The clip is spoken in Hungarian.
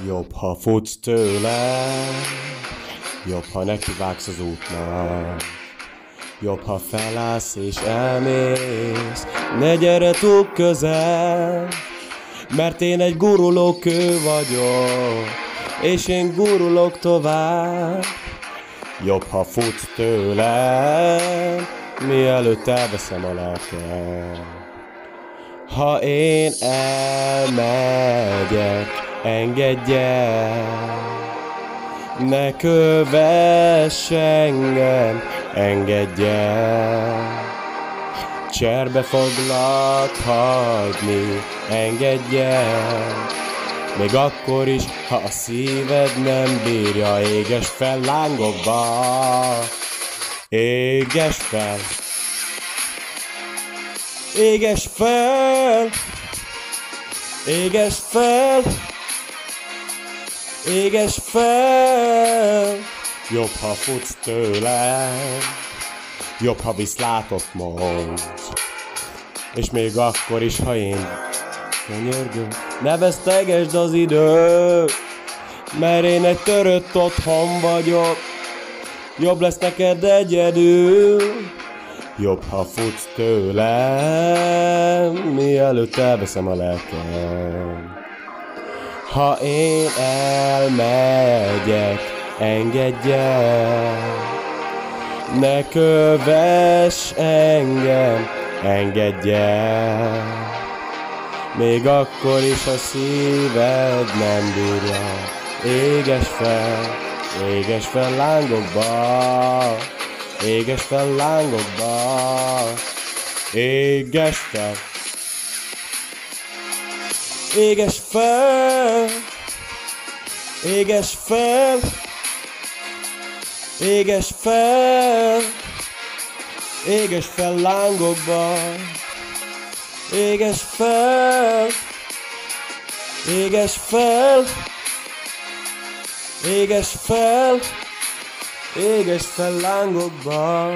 Jobb, ha futsz tőlem, jobb, ha nekivágsz az útnak. Jobb, ha felállsz és elmész, ne gyere túl közel, mert én egy guruló kő vagyok, és én gurulok tovább. Jobb, ha futsz tőlem, mielőtt elveszem a lelkem. Ha én elmegyek, engedj el, ne kövess engem, engedj el. Cserbe foglak hagyni, engedj el, még akkor is, ha a szíved nem bírja. Éges fel lángokba, éges fel, éges fel, éges fel, éges fel. Jobb, ha futsz tőlem, jobb, ha viszlátot mondsz, és még akkor is, ha én könyörgöm, ne vesztegesd az időt, mert én egy törött otthon vagyok. Jobb lesz neked egyedül. Jobb, ha futsz tőlem, mielőtt elveszem a lelkem. Ha én elmegyek, engedj el, ne kövess engem, engedj el, még akkor is a szíved nem bírja. Éges fel lángokba, éges fel lángokba, éges fel, éges fel, éges fel, éges fel, éges fel lángokba, éges fel, éges fel, éges fel, éges fel lángokba.